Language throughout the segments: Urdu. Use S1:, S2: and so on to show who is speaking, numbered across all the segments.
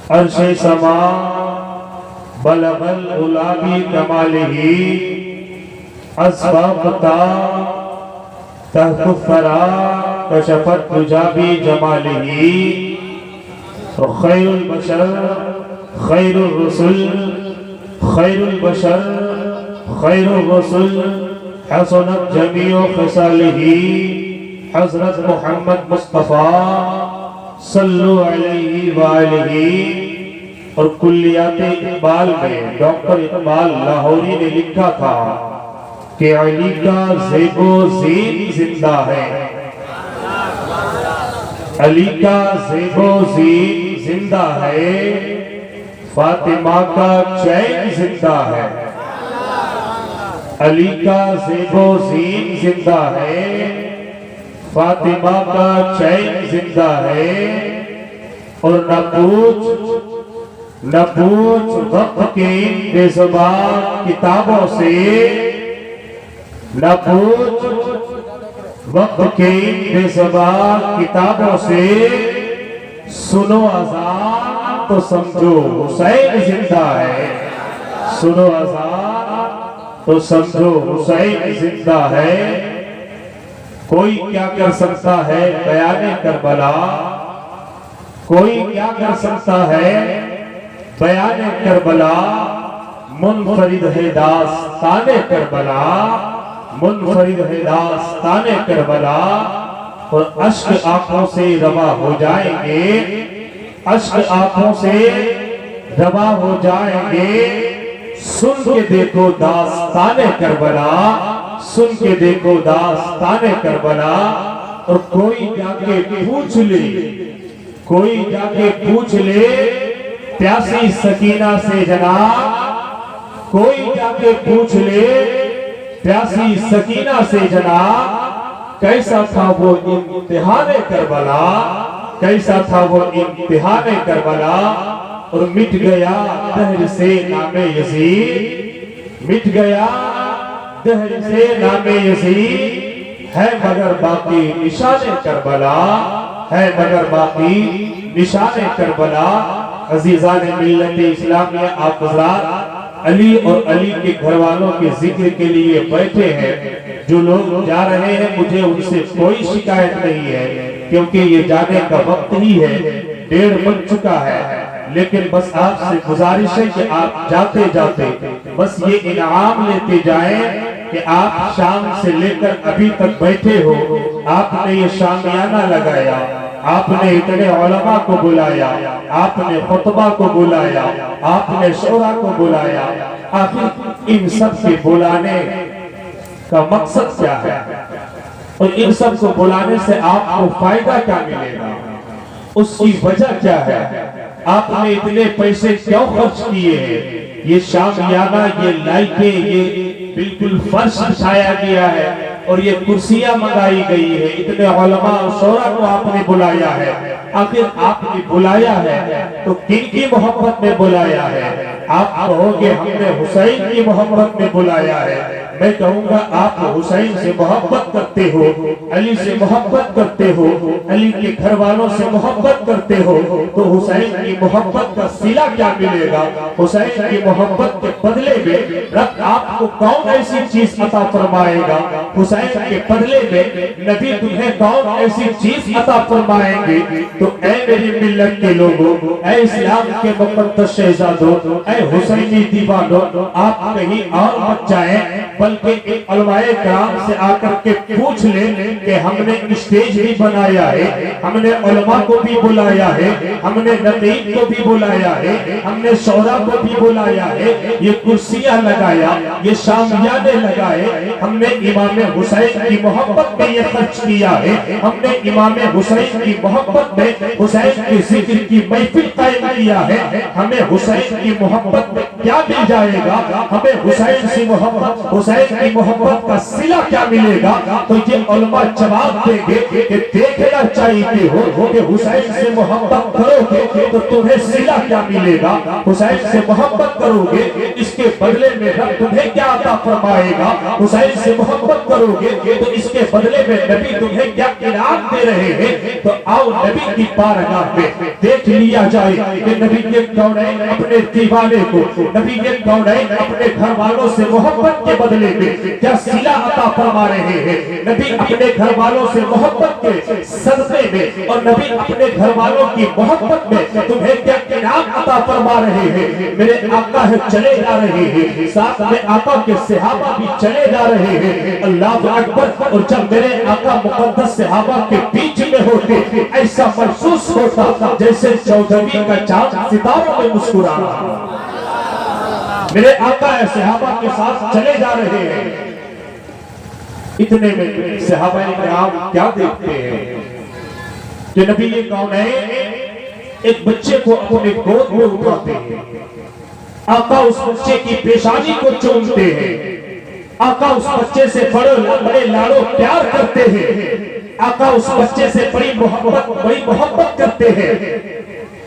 S1: عرش سما بلغ العلا بکمالہ اسباقتا تحت الثرى کشفت دجا بجمالہ خیر البشر خیر الرسل خیر البشر خیر الرسل حسنت جمیع خصالہ حضرت محمد مصطفیٰ صلو علیہ وآلہ۔ اور کلیات اقبال میں ڈاکٹر اقبال لاہوری نے لکھا تھا کہ علی کا زیب و زین زندہ ہے، علی کا زیب و زین زندہ ہے، فاطمہ کا چین زندہ ہے، علی کا زیب و زین زندہ ہے، فاطمہ کا چین زندہ ہے۔ اور نہ پوچھ وقت کے بے زبان کتابوں سے، نہ پوچھ وقت کے بے زبان کتابوں سے، سنو اذان تو سمجھو حسین زندہ ہے، سنو اذان تو سمجھو حسین زندہ ہے۔ کوئی کیا کر سکتا ہے بیان کربلا، کوئی کیا کر سکتا ہے بیان کربلا، منفرد ہے داستان کربلا، منفرد ہے داستان کربلا۔ اور اشک آنکھوں سے روا ہو جائیں گے، اشک آنکھوں سے روا ہو جائیں گے، سن کے دیکھو داستان کربلا، سن کے دیکھو داستان کربلا۔ اور کوئی جا کے پوچھ لے، کوئی جا کے پوچھ لے پیاسی سکینہ سے جناب، کوئی جا کے پوچھ لے پیاسی سکینہ سے جناب، کیسا تھا وہ امتحان کربلا، کیسا تھا وہ امتحان کربلا۔ اور مٹ گیا دہر سے نام یزید، مٹ گیا دہر سے نام یزید، ہے مگر باقی نشان کربلا، ہے مگر باقی نشان کربلا۔ عزیزان ملت اسلامیہ، آپ حضرات علی اور علی کے گھر والوں کے ذکر کے لیے بیٹھے ہیں، جو لوگ جا رہے ہیں مجھے ان سے کوئی شکایت نہیں ہے، کیونکہ یہ جانے کا وقت ہی ہے، 1:30 بج چکا ہے۔ لیکن بس آپ سے گزارش ہے کہ آپ جاتے جاتے بس یہ انعام لیتے جائیں کہ آپ شام سے لے کر ابھی تک بیٹھے ہو، آپ نے یہ شامیانہ لگایا، آپ نے اتنے علماء کو بلایا، آپ نے خطبہ کو بلایا، آپ نے شورا کو بلایا، آخر ان سب کے بلانے کا مقصد کیا ہے؟ اور ان سب کو بلانے سے آپ کو فائدہ کیا ملے گا؟ اس کی وجہ کیا ہے؟ آپ نے اتنے پیسے کیوں خرچ کیے ہیں؟ یہ شامیانہ، یہ لائٹیں، یہ بالکل فرش بچھایا گیا ہے اور یہ کرسیاں منگائی گئی ہے، اتنے علماء اور شورا کو آپ نے بلایا ہے۔ آخر آپ نے بلایا ہے تو کن کی محبت میں بلایا ہے؟ آپ کہو گے ہم نے حسین کی محبت میں بلایا ہے، میں کہوں گا آپ حسین سے محبت کرتے ہو، علی سے محبت کرتے ہو، علی کے گھر والوں سے محبت کرتے ہو، تو حسین کی محبت کا صلہ کیا ملے گا؟ حسین کی محبت کے بدلے میں رب آپ کو کون ایسی چیز عطا فرمائے گا؟ حسین کے بدلے میں نبی تمہیں کون ایسی چیز عطا فرمائیں گے؟ تو اے میری ملت کے لوگوں، اے اسلام کے مقدس شہزادوں، اے حسینی دیوانوں، آپ کہیں اور مت جائیں، بلکہ علماء کرام سے آ کر کے پوچھ لیں کہ ہم نے اسٹیج بھی بنایا ہے، ہم نے علماء کو بھی بلایا ہے، ہم نے نقیب کو بھی بلایا ہے، ہم نے شورا کو بھی بلایا ہے، یہ کرسیاں لگایا، یہ شامیانے لگائے، ہم نے امام حسین کی محبت میں یہ خرچ کیا ہے، ہم نے امام حسین کی محبت میں حسین کے ذکر کی محفل قائم کیا ہے، ہمیں حسین کی محبت محبت میں کیا مل جائے گا، ہمیں حسین سے محبت، حسین کی محبت کا صلہ کیا ملے گا؟ تو یہ علماء جواب دیں گے کہ دیکھنا چاہیے ہو کہ حسین سے محبت کرو گے تو تمہیں صلہ کیا ملے گا، حسین سے محبت کرو گے اس کے بدلے میں رب تمہیں کیا عطا فرمائے گا، حسین سے محبت کرو گے تو اس کے بدلے میں نبی تمہیں کیا انعام دے رہے ہیں۔ تو آؤ نبی کی بارگاہ میں دیکھ لیا جائے کہ نبی کے کونین اپنے دیوانے کو، نبی کے کونین اپنے گھر والوں سے محبت کے بدلے میں کیا صلہ عطا فرما رہے ہیں۔ نبی اپنے گھر والوں سے محبت کے صدقے میں اور نبی اپنے گھر والوں کی محبت میں تمہیں کیا انعام عطا فرما رہے ہیں۔ میرے آقا ہے چلے جا رہے ہیں، ساتھ میں آقا کے صحابہ بھی چلے جا رہے ہیں، اللہ اکبر۔ اور جب میرے آقا مقدس صحابہ کے بیچ میں ہوتے ایسا محسوس ہوتا جیسے چودھویں کا چاند ستاروں میں مسکرا رہا۔ میرے آقا ہے صحابہ کے ساتھ چلے جا رہے ہیں، اتنے میں صحابہ کرام کیا دیکھتے ہیں کہ نبی یہ کونین ایک بچے کو اپنے گود میں اٹھاتے ہیں، آقا اس بچے کی پیشانی کو چومتے ہیں، آقا اس بچے سے بڑے لاڑو پیار کرتے ہیں، آقا اس بچے سے بڑی محبت کرتے ہیں۔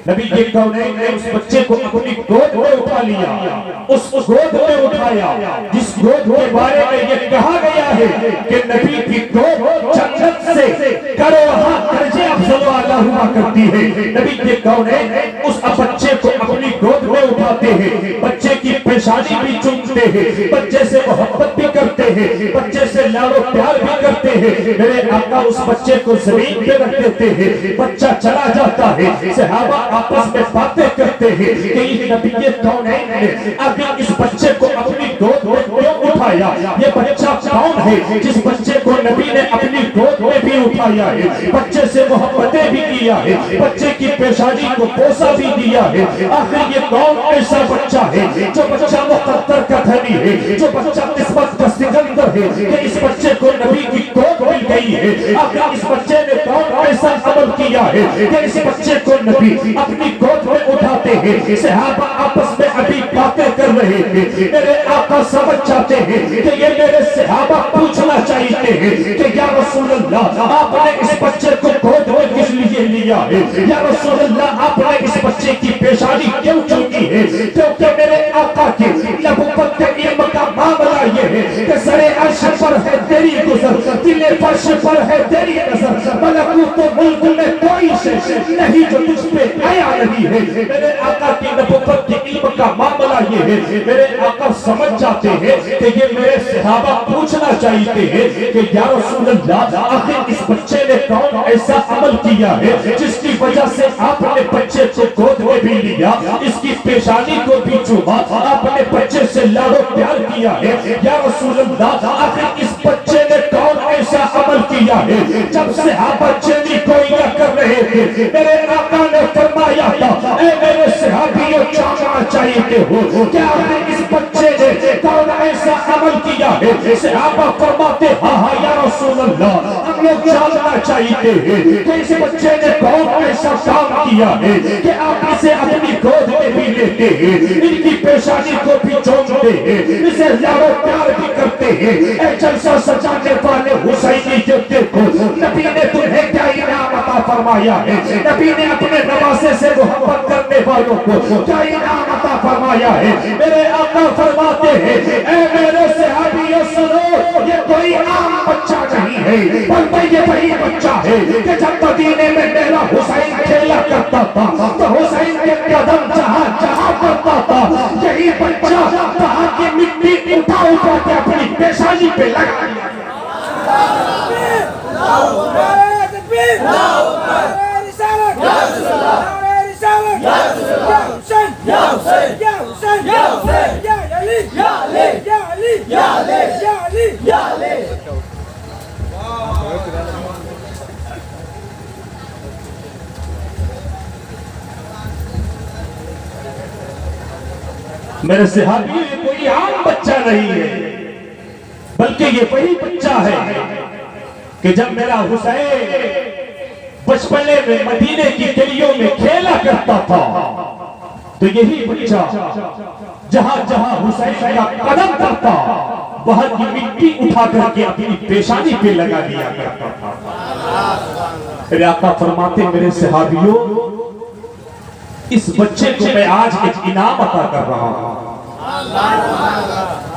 S1: نبی کے کونین نے اس بچے کو اپنی گود میں اٹھا لیا، اس گود میں اٹھایا جس گود کے بارے میں یہ کہا گیا ہے کہ نبی کی گود جنت سے کروڑا درجے افضل والا ہوا کرتی ہے۔ نبی کے کونین اس بچے کو اپنی گود میں اٹھاتے ہیں، بچے کی پیشانی بھی چومتے ہیں، بچے سے محبت بھی کرتے ہیں، بچے سے لاڑ و پیار بھی کرتے ہیں۔ میرے آقا اس بچے کو زمین پہ رکھ دیتے ہیں، بچہ چلا جاتا ہے، صحابہ آپس میں باتیں کرتے ہیں کہ یہ نبی کونین نے آخر اس بچے کو اپنی گود میں کیوں اٹھایا، یہ بچہ کون ہے جس بچے کو نبی نے اپنی گود میں بھی اٹھایا ہے، بچے سے محبتیں بھی کیا ہے، بچے کی پیشانی کو بوسہ بھی دیا ہے۔ آخر یہ کون ایسا بچہ ہے جو بچہ مقدر کا دھنی ہے، جو بچہ قسمت کا سکندر ہے کہ اس بچے کو نبی کی گود مل گئی ہے۔ آخر اس بچے نے کون ایسا عمل کیا ہے کہ اس بچے کو نبی اپنی گود میں اٹھاتے ہیں۔ صحابہ آپس میں ابھی باتیں کر رہے ہیں، میرے آقا سمجھ چاہتے ہیں کہ یہ میرے صحابہ پوچھنا چاہتے ہیں کہ یا رسول اللہ آپ نے اس بچے کو گود میں کس لیے لیا ہے، یا رسول اللہ آپ نے اس بچے کی پیشانی کیوں چومی ہے؟ کیونکہ میرے آقا کی نبوت کے علم کا معاملہ یہ ہے کہ سر عرش پر ہے تیری گزر، دل فرش پر ہے تیری نظر، ملکوت و ملک میں کوئی شے نہیں جو تجھ پہ آیا نہیں ہے۔ میرے آقا کی نبوت کے علم کا معاملہ یہ ہے، میرے آقا سمجھ جاتے ہیں کہ یہ میرے صحابہ پوچھنا چاہتے ہیں کہ یا رسول اللہ آخر اس بچے نے کون ایسا عمل کیا ہے جس کی وجہ سے آپ نے بچے کو گود میں بھی لیا، اس کی پیشانی کو بھی چوما، آپ نے بچے سے لاڑ و پیار کیا ہے۔ یا رسول اللہ آخر اس بچے نے کون ایسا عمل کیا ہے؟ جب صحابہ چینی گوئیاں کر رہے تھے میرے آقا نے فرمایا تھا اے میرے صحابیوں جاننا چاہیے ہو کیا آپ نے اس بچے نے کون ایسا عمل کیا ہے؟ صحابہ فرماتے ہاں ہاں یا رسول اللہ ہم لوگ جاننا چاہیے کہ اس بچے نے کون ایسا کام کیا ہے کہ آپ اسے اپنی گود میں بھی لیتے ہیں، ان کی پیشانی کو بھی چومتے ہیں، اسے لاڑ و پیار بھی کرتے ہیں۔ اے جلسہ سجانے والے حسینی جو دیکھو نبی نے تمہیں کیا انعام عطا فرمایا ہے، نبی نے اپنے نواسے سے محبت کرنے والوں کو کیا انعام عطا فرمایا ہے۔ میرے آقا فرماتے ہیں اے میرے صحابیوں سنو یہ کوئی عام بچہ نہیں ہے بلکہ یہ وہی بچہ ہے کہ جب مدینے میں میرا حسین کھیلا کرتا تھا تو حسین کے قدم جہاں جہاں پڑتا تھا یہی بچہ وہاں کی مٹی اٹھا اٹھا کے اپنی پیشانی پہ لگا دیا۔ میرے صحابی یہ کوئی عام بچہ نہیں ہے بلکہ یہ وہی بچہ ہے کہ جب میرا حسین بچپنے میں مدینے کی گلیوں میں کھیلا کرتا تھا تو یہی بچہ جہاں جہاں حسین کا قدم پڑتا وہاں کی مٹی اٹھا کر کے اپنی پیشانی پہ لگا دیا کرتا تھا۔ میرے آقا فرماتے میرے صحابیوں اس بچے کو میں آج ایک انعام عطا کر رہا ہوں،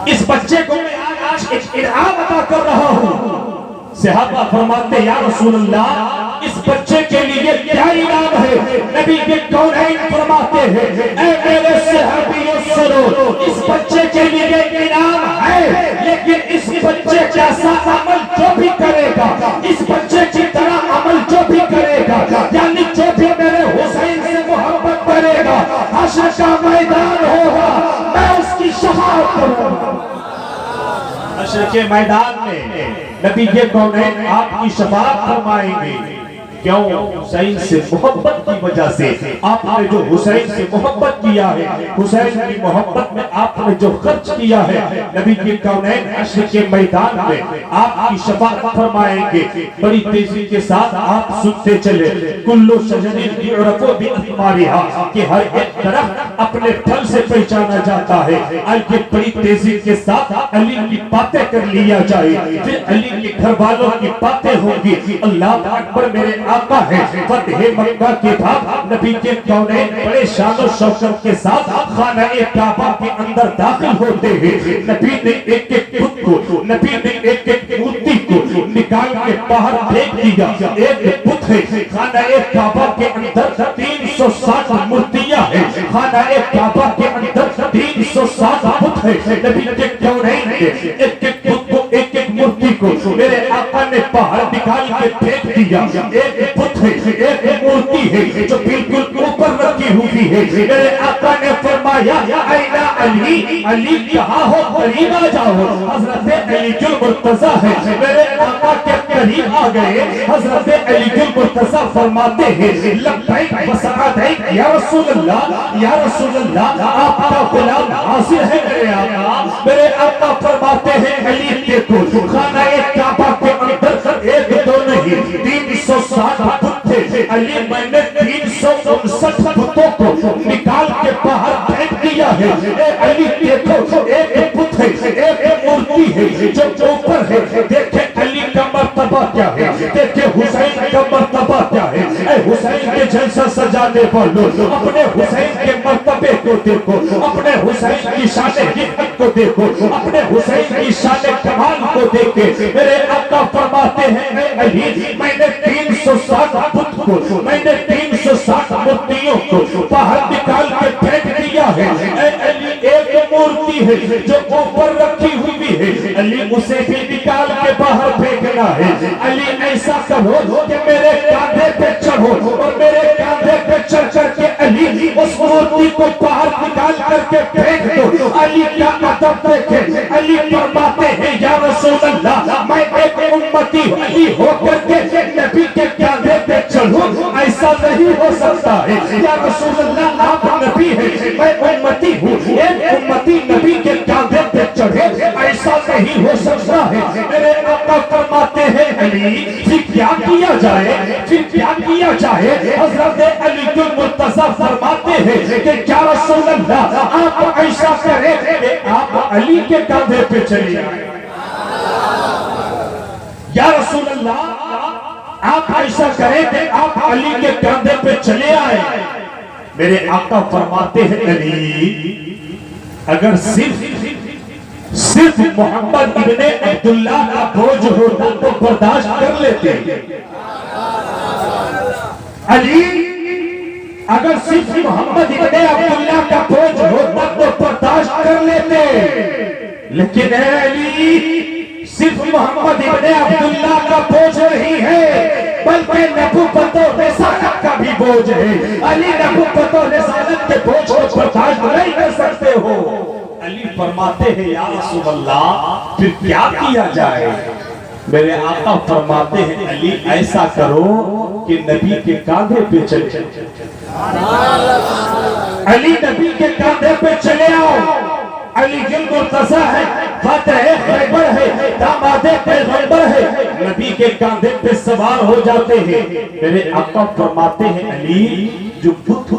S1: اس بچے کو میں آج ایک انعام عطا کر رہا ہوں۔ صحابہ فرماتے یا رسول اللہ اس بچے کے لیے کیا انعام ہے؟ نبی کے کونین فرماتے ہیں اے میرے صحابیوں سنو، اس بچے کے لیے انعام ہے، لیکن اس بچے جیسا عمل جو بھی کرے گا، اس بچے کی طرح عمل جو بھی کرے گا، یعنی جو بھی میرے حسین سے محبت کرے گا، حشر کا میدان ہوگا میں اس کی شفاعت کروں گا۔ حشر کے میدان میں نبی کے کونین آپ کی شفاعت فرمائیں گے۔ کیوں؟ حسین سے محبت کی وجہ سے آپ نے جو حسین سے محبت کیا ہے، حسین کی محبت میں آپ نے جو خرچ کیا ہے، نبی کے کونین حشر کے میدان میں آپ کی شفاعت فرمائیں گے۔ بڑی تیزی کے ساتھ آپ سنتے چلے کلو شجرین یعرف بأثمارها کہ ہر ایک درخت اپنے پھل سے پہچانا جاتا ہے۔ آئیے بڑی تیزی کے ساتھ علی کی باتیں کر لیا جائے، پھر علی کے گھر والوں کی باتیں ہوں گی۔ اللہ اکبر میرے آقا ہے۔ فتح مکہ کے بعد نبی کے کونین بڑے شان و شوکت کے ساتھ خانہ کعبہ کے اندر داخل ہوتے ہیں۔ نبی نے ایک ایک بت کو، نبی نے ایک ایک مورتی کو نکال کے باہر پھینک دیا۔ ایک بت ہے خانہ کعبہ کے اندر 360 مورتیاں ہیں، خانہ کعبہ کے اندر 360 بت ہے۔ نبی کے کونین نے ایک ایک بت کو، ایک ایک مورتی کو میرے آقا نے باہر نکال کے پھینک دیا۔ ایک بت ہے، ایک مورتی ہے جو بالکل اوپر رکھی ہوئی ہے۔ میرے آقا نے فرمایا اینا علی، علی کہاں ہو قریب آ جاؤ۔ حضرت علی المرتضیٰ ہے، میرے آقا کے قریب آ گئے۔ حضرت علی المرتضیٰ فرماتے ہیں لبیک و سعدیک یا رسول اللہ، یا رسول اللہ آپ کا غلام حاضر ہے میرے آقا۔ میرے آقا فرماتے ہیں علی دیکھو خانہ کعبہ کے اندر ایک دو نہیں 360 بت تھے۔ علی میں نے 359 بتوں کو نکال کے باہر پھینک دیا ہے۔ اے علی دیکھو ایک بت ہے، ایک مورتی ہے جو اوپر ہے۔ دیکھیں علی کا مرتبہ کیا ہے، دیکھیں حسین کا مرتبہ کیا ہے۔ اے حسین کے جلسہ سجانے والوں اپنے حسین کے مرتبے کو دیکھو، اپنے حسین کی شان حکمت کو دیکھو، اپنے حسین کی شان کمال کو دیکھیں۔ میرے آقا فرماتے ہیں اے علی میں نے 360 بت کو، میں نے 360 مورتیوں کو باہر نکال کے پھینک دیا ہے۔ اے علی ایک مورتی ہے جو اوپر رکھی ہوئی ہے، علی اسے بھی نکال کے باہر پھینکنا ہے۔ علی ایسا کرو کہ میرے کاندھے پہ چڑھو اور میرے کاندھے پہ چڑھ کر کے علی اس مورتی کو باہر نکال کر کے پھینک دو۔ علی کا ادب دیکھیں، علی فرماتے ہیں یا رسول اللہ میں ایک امتی علی ہو کر کے نبی کے کاندھے پہ چڑھوں، ایسا نہیں ہو سکتا ہے۔ یا رسول اللہ آپ نبی ہیں، میں امتی ہوں، ایک امتی نبی کے کاندھے پہ چڑھے ایسا نہیں ہو سکتا ہے۔ میرے آقا فرماتے ہیں علی پھر کیا کیا جائے، پھر کیا کیا جائے۔ حضرت علی المرتضیٰ فرماتے ہیں کہ یا رسول اللہ آپ ایسا کریں کہ آپ علی کے کاندھے پہ چلے آئیں۔ یا رسول اللہ آپ ایسا کریں کہ آپ علی کے کاندھے پہ چلے آئے۔ میرے آقا فرماتے ہیں علی اگر صرف محمد ابن عبداللہ کا بوجھ ہوتا تو برداشت کر لیتے۔ علی اگر صرف محمد ابن عبداللہ کا بوجھ ہوتا تو برداشت کر لیتے، لیکن اے علی صرف محمد ابن عبداللہ کا بوجھ نہیں ہے بلکہ نبوت و رسالت کا بھی بوجھ ہے۔ علی نبوت و رسالت کے بوجھ کو برداشت نہیں کر سکتے ہو۔ علی فرماتے ہیں یا رسول اللہ پھر کیا کیا جائے۔ میرے آقا فرماتے ہیں علی ایسا کرو کہ نبی کے کاندھے پہ چلے، علی نبی کے کاندھے پہ چلے آؤ۔ علی المرتضیٰ ہے، فاتح خیبر ہے، داماد پیغمبر ہے، نبی کے کاندھے پہ سوار ہو جاتے ہیں۔ میرے آقا فرماتے ہیں علی جو بت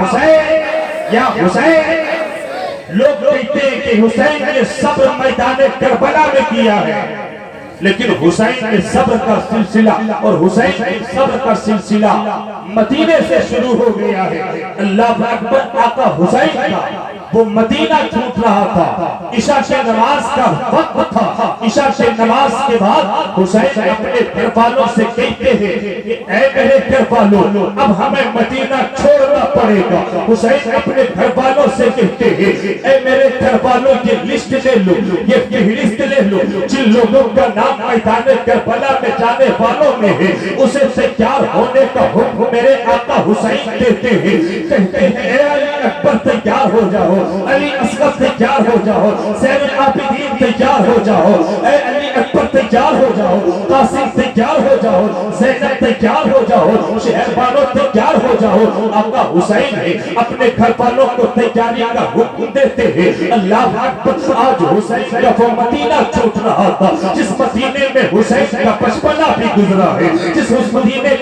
S1: حسین یا حسین. لوگ کہتے ہیں کہ حسین نے صبر میدان کربلا میں کیا ہے، لیکن حسین نے صبر کا سلسلہ اور حسین کے صبر کا سلسلہ مدینے سے شروع ہو گیا ہے. اللہ اکبر. آقا حسین کا وہ مدینہ چھوٹ رہا تھا، عشاء کی نماز کا وقت تھا. عشاء کی نماز کے بعد حسین اپنے گھر والوں سے کہتے ہیں کہ اے میرے گھر والوں، اب ہمیں مدینہ چھوڑنا پڑے گا. حسین اپنے گھر والوں سے کہتے ہیں اے میرے گھر والوں یہ لسٹ لے لو، یہ فہرست لے لو، جن لوگوں کا نام میدان کربلا میں جانے والوں میں ہے، اسے تیار ہونے کا حکم میرے آقا حسین دیتے ہیں. کہتے ہیں اے علی اکبر تیار ہو جاؤ، علی اصغر تیار ہو جاؤ، زین العابدین تیار ہو جاؤ، اے علی اکبر تیار ہو جاؤ، قاسم تیار ہو جاؤ، زینب تیار ہو جاؤ، شہربانو تیار ہو جاؤ. آقا حسین ہے اپنے گھر والوں کو تیاری کا حکم دیتے ہیں. اللہ اکبر. آج حسین کا وہ مدینہ چھوٹ رہا تھا جس مدینے میں حسین کا بچپنا بھی گزرا ہے، جس مدینے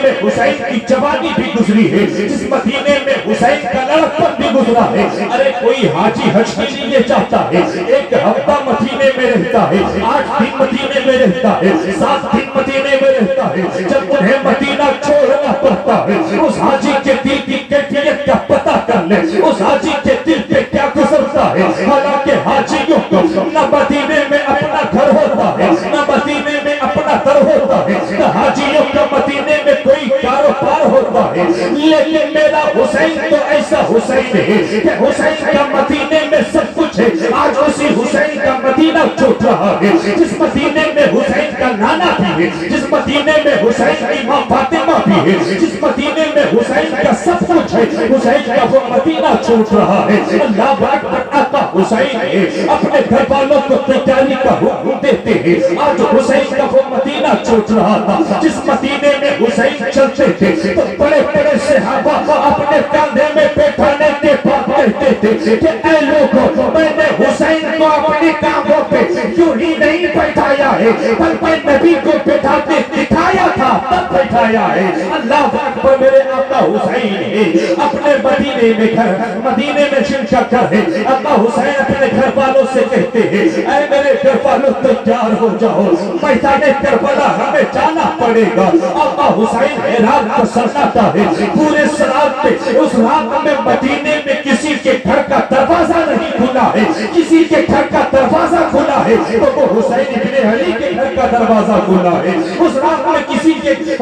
S1: میں حسین کی جوانی بھی گزری ہے، جس مدینے میں حسین کا لڑکپن بھی گزرا ہے. ارے کوئی حاجی حج کے لیے جاتا ہے، ایک ہفتہ مدینے میں رہتا ہے، 8 دن مدینے میں رہتا ہے، 7 دن مدینے میں رہتا ہے. جب انہیں مدینہ چھوڑنا پڑتا ہے، اس حاجی کے دل کی کیفیت کا پتہ کر لے، اس حاجی کے دل پہ کیا گزرتا ہے. حالانکہ حاجیوں کو نہ مدینے میں اپنا گھر ہوتا ہے، نہ مدینے میں اپنا در ہوتا ہے، نہ حاجیوں کا مدینے میں کوئی کاروبار ہوتا ہے. لیکن میرا حسین تو ایسا حسین ہے کہ حسین کا مدینے میں سب کچھ ہے. آج اسی حسین کا مدینہ چھوٹ رہا ہے جس مدینے میں حسین کا نانا بھی ہے، جس مدینے میں حسین کی ماں فاطمہ بھی ہے، جس مدینے میں حسین کا سب کچھ ہے. حسین کا وہ مدینہ چھوٹ رہا ہے. اللہ اکبر. آقا حسین ہے اپنے گھر والوں کو تیاری کا حکم دیتے ہیں. آج حسین کا وہ مدینہ چھوٹ رہا تھا جس مدینے میں حسین چلتے تھے تو بڑے بڑے صحابہ اپنے کاندھے میں بیٹھانے کے بعد کہتے تھے کہ اے لوگوں، میں نے حسین کو اپنے کاندھوں پہ کیوں ہی نہیں بیٹھایا ہے، بلکہ نبی کو بٹھا کے دکھایا تھا تب بیٹھایا ہے. اللہ اکبر. میرے آقا حسین ہے اپنے مدینے میں جن کا گھر ہے. آقا حسین اپنے گھر والوں سے کہتے ہیں اے میرے گھر والوں تیار ہو جاؤ، میدان کربلا ہمیں جانا پڑے گا. آقا حسین ہے رات کو سناتا ہے، پورے رات پہ اس رات میں مدینے میں کسی کے گھر کا دروازہ نہیں کھلا ہے. کسی کے گھر کا دروازہ کھلا ہے تو وہ حسین ابن علی کے گھر کا دروازہ کھلا ہے. اس رات میں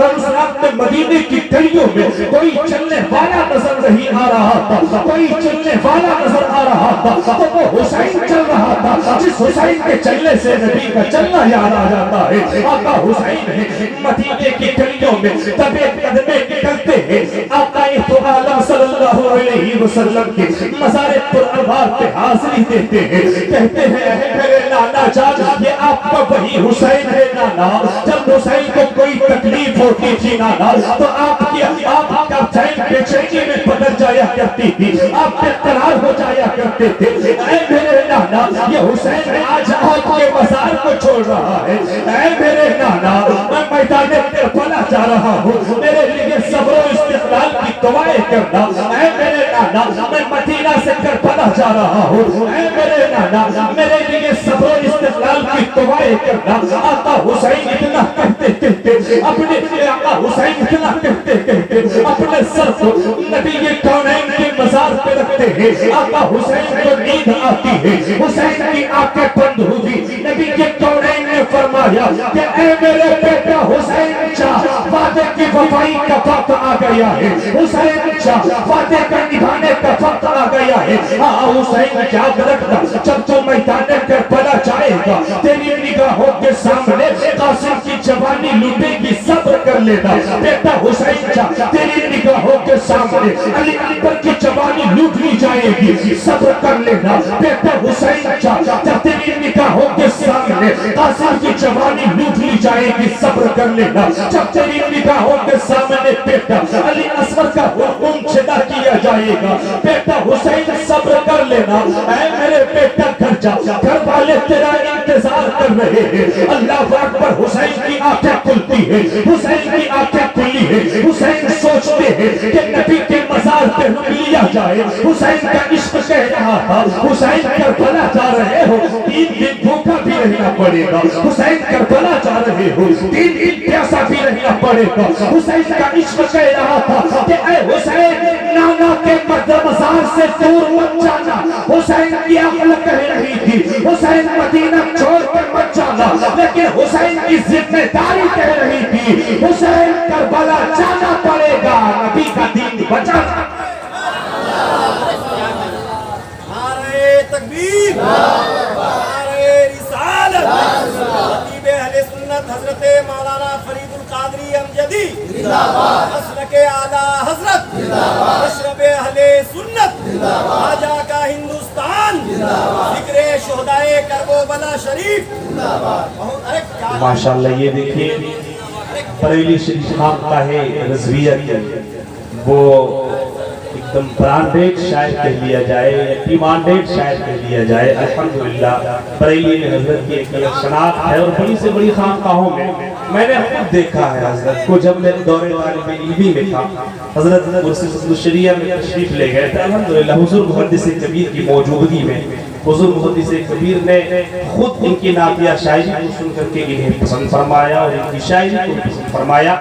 S1: اس رات میں مدینے کی گلیوں میں کوئی چلنے والا نظر نہیں آ رہا تھا، کوئی چلنے والا نظر آ رہا تھا تو وہ حسین چل رہا تھا جس حسین کے چلنے سے نبی کا چلنا یاد آ جاتا ہے. آقا حسین ہے مدینے کی گلیوں میں دبے قدمے نکلتے ہیں. آقا عالم صلی اللہ علیہ وسلم کے مزار پر انوار پہ حاضری دیتے ہیں. کہتے ہیں اے میرے نانا جان، یہ آپ کا وہی حسین ہے نانا. جب حسین کو کوئی تکلیف ہوتی تھی نانا تو آپ کا چین بے چینی میں بدل جایا کرتی تھی، آپ بے قرار ہو جایا کرتے تھے. اے میرے نانا، یہ حسین آج آپ کے مزار کو چھوڑ رہا ہے. اے میرے نانا، میں میدان کربلا جا رہا ہوں، میرے لیے صبر و استقلال کی دعائیں کرنا. اے میرے نانا، میں مدینہ سے کربلا جا رہا ہوں. اے میرے نانا، میرے لیے صبر و استقلال کی دعائیں کرنا. آقا حسین اتنا کہتے اپنے سر کو نبی کونین کے مزار پہ رکھتے ہیں. آقا حسین کو نیند آتی ہے، حسین کی آنکھیں بند ہوئی. نبی کے کونین نے فرمایا کہ اے میرے بیٹا حسین شاہ، وعدے کی وفائی کا وقت آ گیا ہے. حسین شاہ، وعدے کا نبھانے کا وقت آ گیا ہے. حسین یاد رکھنا، جب تو میدان کربلا جائے گا تیری نگاہوں کے سامنے قاسم کی جوانی لوٹے گی، صبر کر لینا بیٹا حسین شاہ. تیری نگاہوں کے سامنے علی اکبر کی جوانی لوٹ لی جائے گی، صبر کر لینا بیٹا حسین شاہ. جب تیری نگاہوں کے سامنے قاسم کی جوانی لوٹ لی جائے گی، صبر کر لینا. جب تیری نگاہوں کے سامنے بیٹا علی اصغر کا حکم چھڑا کیا جائے گا، بیٹا حسین صبر کر لینا. اے میرے بیٹا گھر جا، گھر والے تیرا انتظار کر رہے ہیں. اللہ اکبر. حسین کی آنکھیں کھلتی ہے، حسین کی آنکھیں کھلی ہے. حسین سوچتے ہیں کہ نبی کے مزار پہ لیا جائے. حسین کا عشق کہہ رہا تھا حسین کربلا جا رہے ہو 3 دن بھوکا بھی رہنا پڑے گا. حسین کربلا جا رہے ہو 3 دن پیاسا بھی رہنا پڑے گا. حسین کا عشق کہہ رہا تھا کہ اے حسین نانا کے مزار سے دور مت جانا. حسین کی عقل کہہ رہی تھی حسین مدینہ چھوڑ کر مت جانا, لیکن حسین کی ذمہ داری کہہ رہی تھی حسین کربلا جانا پڑے گا, نبی کا دین بچانا.
S2: نعرہ تکبیر, نعرہ رسالت. خطیب اہل سنت حضرت مولانا فرید القادری امجدی مسلک اعلیٰ حضرت مشرب اہل سنت خواجہ کا ہندوستان ذکر شہدائے کربلا شریف.
S1: ماشاءاللہ یہ دیکھیں بریلی شریف خان کا ہے رضویت, وہ ایک دم برانڈیڈ شاعر کہہ لیا جائے, ڈیمانڈیڈ شاعر کہہ لیا جائے. الحمدللہ بریلی میں حضرت کی ایک شناخت ہے, اور بڑی سے بڑی خانقاہوں میں نے خود دیکھا ہے حضرت کو. جب میں دور طالب علمی میں تھا حضرت مرسل الشریعہ میں تشریف لے گئے تھے. الحمدللہ حضور محدث کبیر کی موجودگی میں حضور محدث کبیر نے خود ان کی نعتیہ شاعری کو سن کر کے انہیں پسند فرمایا اور ان کی شاعری کو پسند فرمایا.